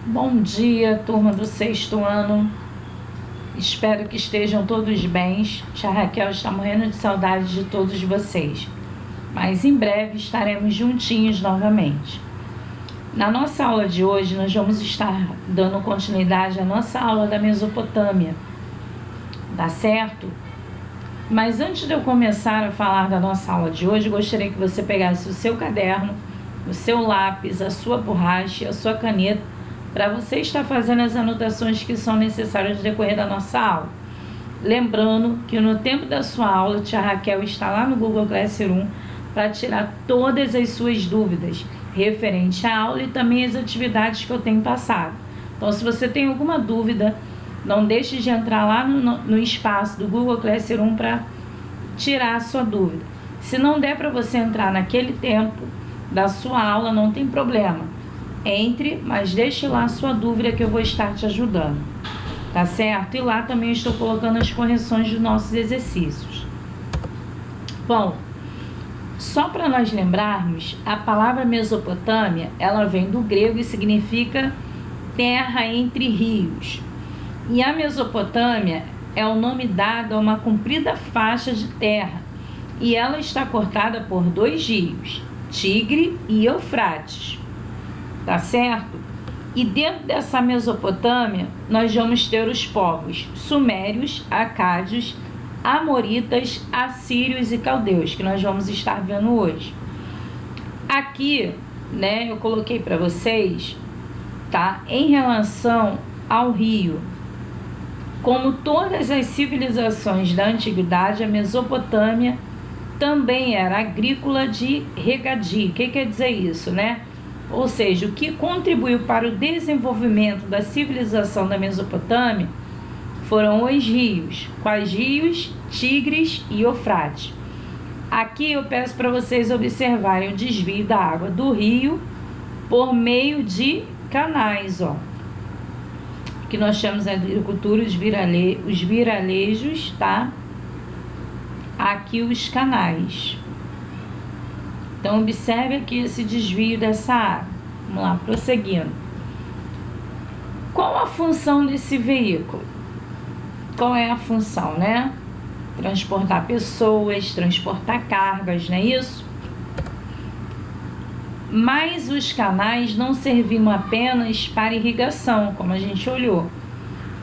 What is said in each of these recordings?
Bom dia, turma do sexto ano. Espero que estejam todos bem. Tia Raquel está morrendo de saudade de todos vocês. Mas em breve estaremos juntinhos novamente. Na nossa aula de hoje, nós vamos estar dando continuidade à nossa aula da Mesopotâmia. Tá certo? Mas antes de eu começar a falar da nossa aula de hoje, gostaria que você pegasse o seu caderno, o seu lápis, a sua borracha e a sua caneta para você estar fazendo as anotações que são necessárias no decorrer da nossa aula. Lembrando que no tempo da sua aula, a tia Raquel está lá no Google Classroom para tirar todas as suas dúvidas referente à aula e também as atividades que eu tenho passado. Então, se você tem alguma dúvida, não deixe de entrar lá no espaço do Google Classroom para tirar a sua dúvida. Se não der para você entrar naquele tempo da sua aula, não tem problema. Entre, mas deixe lá a sua dúvida que eu vou estar te ajudando. Tá certo? E lá também estou colocando as correções dos nossos exercícios. Bom, só para nós lembrarmos, a palavra Mesopotâmia, ela vem do grego e significa terra entre rios. E a Mesopotâmia é o nome dado a uma comprida faixa de terra, e ela está cortada por dois rios, Tigre e Eufrates. Tá certo? E dentro dessa Mesopotâmia, nós vamos ter os povos sumérios, acádios, amoritas, assírios e caldeus, que nós vamos estar vendo hoje. Aqui, né, eu coloquei para vocês, tá? Em relação ao rio, como todas as civilizações da antiguidade, a Mesopotâmia também era agrícola de regadio. O que quer dizer isso, né? Ou seja, o que contribuiu para o desenvolvimento da civilização da Mesopotâmia foram os rios. Quais rios? Tigres e Eufrates. Aqui eu peço para vocês observarem o desvio da água do rio por meio de canais, ó. Que nós chamamos de agricultura, os viralejos, tá? Aqui os canais. Então, observe aqui esse desvio dessa água. Vamos lá, prosseguindo. Qual a função desse veículo? Qual é a função, né? Transportar pessoas, transportar cargas, não é isso? Mas os canais não serviam apenas para irrigação, como a gente olhou.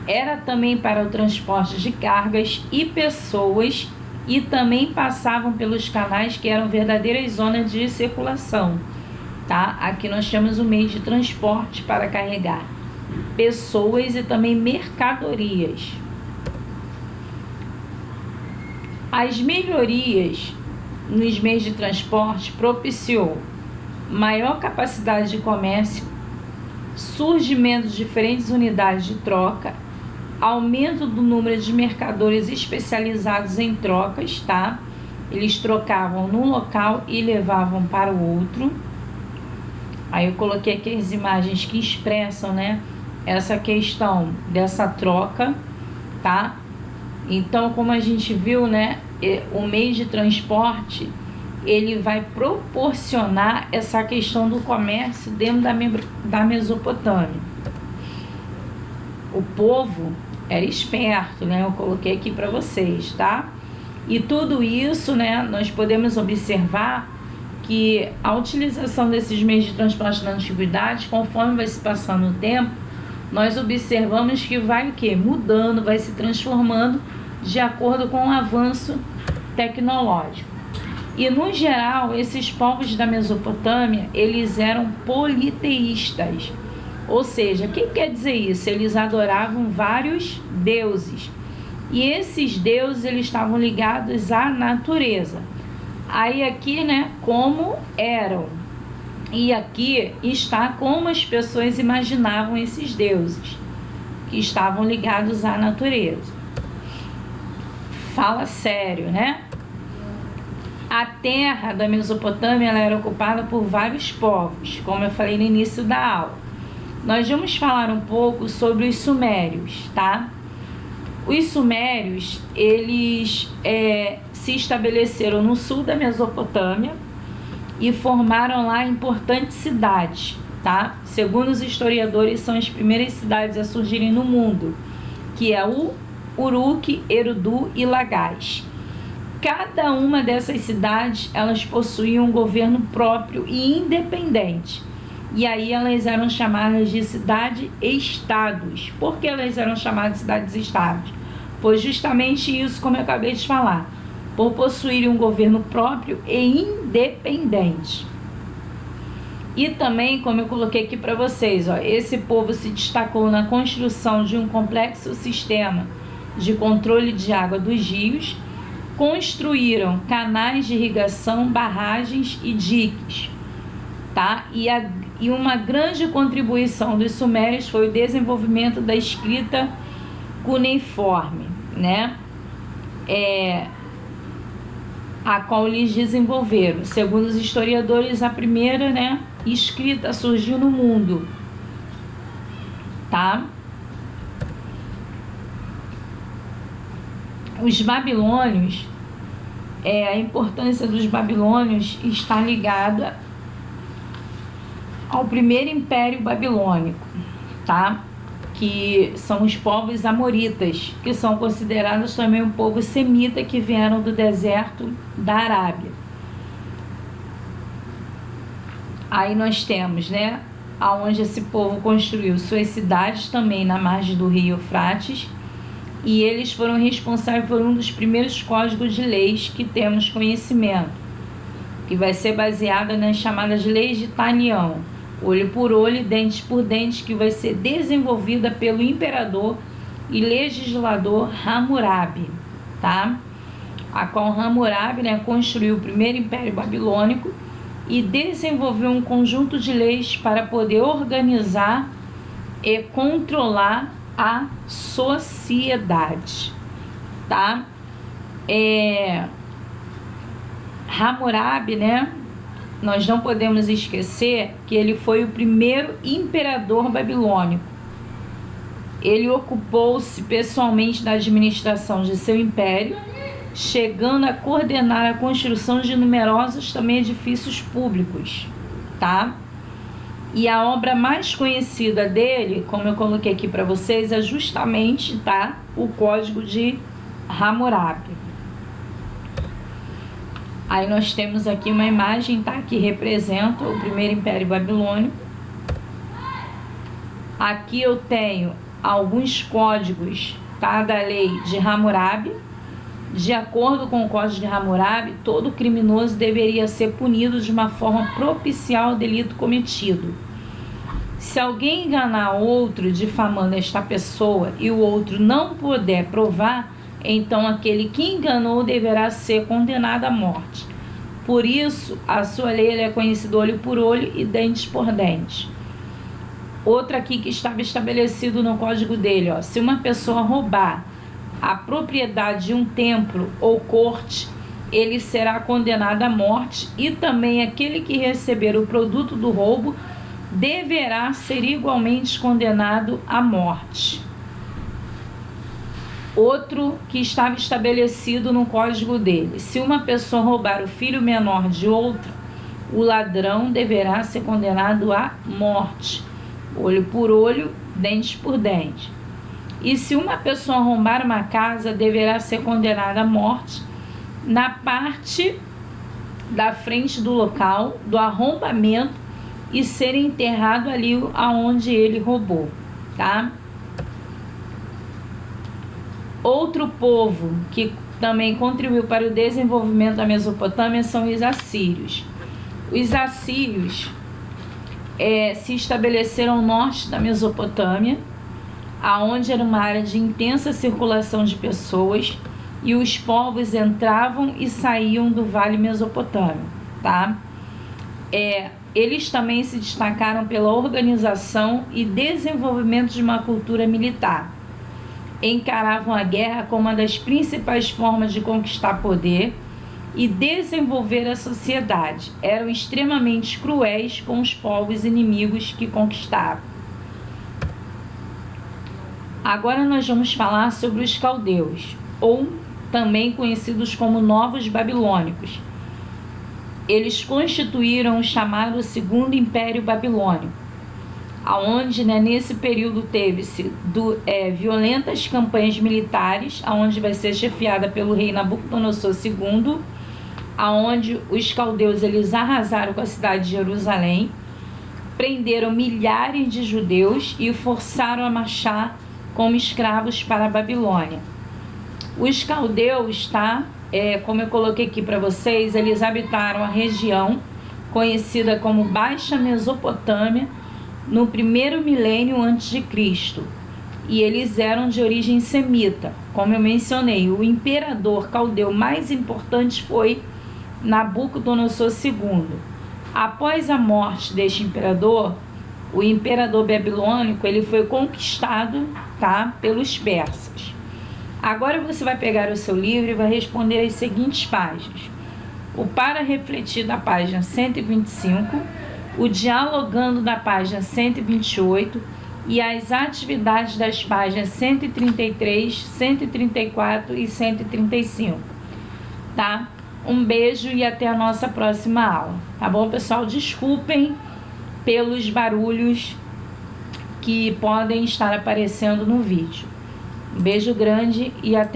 Era também para o transporte de cargas e pessoas, e também passavam pelos canais que eram verdadeiras zonas de circulação, tá? Aqui nós temos o meio de transporte para carregar pessoas e também mercadorias. As melhorias nos meios de transporte propiciou maior capacidade de comércio, surgimento de diferentes unidades de troca, aumento do número de mercadores especializados em trocas, tá? Eles trocavam num local e levavam para o outro. Aí eu coloquei aqui as imagens que expressam, né, essa questão dessa troca, tá? Então, como a gente viu, né, o meio de transporte, ele vai proporcionar essa questão do comércio dentro da Mesopotâmia. O povo era esperto, né? Eu coloquei aqui para vocês, tá? E tudo isso, né, nós podemos observar que a utilização desses meios de transporte na antiguidade, conforme vai se passando o tempo, nós observamos que vai o quê? Mudando, vai se transformando de acordo com o avanço tecnológico. E, no geral, esses povos da Mesopotâmia, eles eram politeístas. Ou seja, o que quer dizer isso? Eles adoravam vários deuses. E esses deuses, eles estavam ligados à natureza. Aí aqui, né, como eram. E aqui está como as pessoas imaginavam esses deuses, que estavam ligados à natureza. Fala sério, né? A terra da Mesopotâmia, ela era ocupada por vários povos, como eu falei no início da aula. Nós vamos falar um pouco sobre os sumérios, tá? Os sumérios, eles se estabeleceram no sul da Mesopotâmia e formaram lá importantes cidades, tá? Segundo os historiadores, são as primeiras cidades a surgirem no mundo, que é o Uruk, Eridu e Lagash. Cada uma dessas cidades, elas possuíam um governo próprio e independente. E aí elas eram chamadas de cidades-estados. Por que elas eram chamadas de cidades-estados? Pois justamente isso, como eu acabei de falar, por possuírem um governo próprio e independente. E também, como eu coloquei aqui para vocês, ó, esse povo se destacou na construção de um complexo sistema de controle de água dos rios, construíram canais de irrigação, barragens e diques, tá? E uma grande contribuição dos sumérios foi o desenvolvimento da escrita cuneiforme, né? A qual eles desenvolveram. Segundo os historiadores, a primeira, né, escrita surgiu no mundo, tá? Os babilônios, a importância dos babilônios está ligada ao primeiro império babilônico, tá? Que são os povos amoritas, que são considerados também um povo semita que vieram do deserto da Arábia. Aí nós temos, né, aonde esse povo construiu suas cidades também na margem do rio Eufrates, e eles foram responsáveis por um dos primeiros códigos de leis que temos conhecimento, que vai ser baseada nas chamadas leis de Talião, olho por olho, dente por dente, que vai ser desenvolvida pelo imperador e legislador Hammurabi, tá? A qual Hammurabi, né, construiu o primeiro império babilônico e desenvolveu um conjunto de leis para poder organizar e controlar a sociedade, tá? Hammurabi, né, nós não podemos esquecer que ele foi o primeiro imperador babilônico. Ele ocupou-se pessoalmente da administração de seu império, chegando a coordenar a construção de numerosos também edifícios públicos, tá? E a obra mais conhecida dele, como eu coloquei aqui para vocês, é justamente, tá, o Código de Hammurabi. Aí nós temos aqui uma imagem, tá, que representa o primeiro império babilônico. Aqui eu tenho alguns códigos, tá, da lei de Hammurabi. De acordo com o Código de Hammurabi, todo criminoso deveria ser punido de uma forma propicial ao delito cometido. Se alguém enganar outro difamando esta pessoa e o outro não puder provar, então aquele que enganou deverá ser condenado à morte. Por isso, a sua lei é conhecida olho por olho e dente por dente. Outra aqui que estava estabelecido no código dele, ó, se uma pessoa roubar a propriedade de um templo ou corte, ele será condenado à morte, e também aquele que receber o produto do roubo deverá ser igualmente condenado à morte. Outro que estava estabelecido no código dele: se uma pessoa roubar o filho menor de outra, o ladrão deverá ser condenado à morte, olho por olho, dente por dente. E se uma pessoa arrombar uma casa, deverá ser condenada à morte na parte da frente do local do arrombamento e ser enterrado ali aonde ele roubou, tá? Outro povo que também contribuiu para o desenvolvimento da Mesopotâmia são os assírios. Os assírios se estabeleceram ao norte da Mesopotâmia, aonde era uma área de intensa circulação de pessoas, e os povos entravam e saíam do Vale Mesopotâmico, tá? Eles também se destacaram pela organização e desenvolvimento de uma cultura militar. Encaravam a guerra como uma das principais formas de conquistar poder e desenvolver a sociedade. Eram extremamente cruéis com os povos inimigos que conquistavam. Agora nós vamos falar sobre os caldeus, ou também conhecidos como Novos Babilônicos. Eles constituíram o chamado Segundo Império Babilônico, aonde, né, nesse período teve-se violentas campanhas militares, aonde vai ser chefiada pelo rei Nabucodonosor II, aonde os caldeus eles arrasaram com a cidade de Jerusalém, prenderam milhares de judeus e forçaram a marchar como escravos para a Babilônia. Os caldeus, tá? Como eu coloquei aqui para vocês, eles habitaram a região conhecida como Baixa Mesopotâmia no primeiro milênio antes de Cristo, e eles eram de origem semita. Como eu mencionei, o imperador caldeu mais importante foi Nabucodonosor II. Após a morte deste imperador, o imperador babilônico ele foi conquistado, tá, pelos persas. Agora você vai pegar o seu livro e vai responder as seguintes páginas: o Para Refletir da página 125, o Dialogando da página 128 e as atividades das páginas 133, 134 e 135, tá? Um beijo e até a nossa próxima aula, tá bom, pessoal? Desculpem pelos barulhos que podem estar aparecendo no vídeo. Um beijo grande e até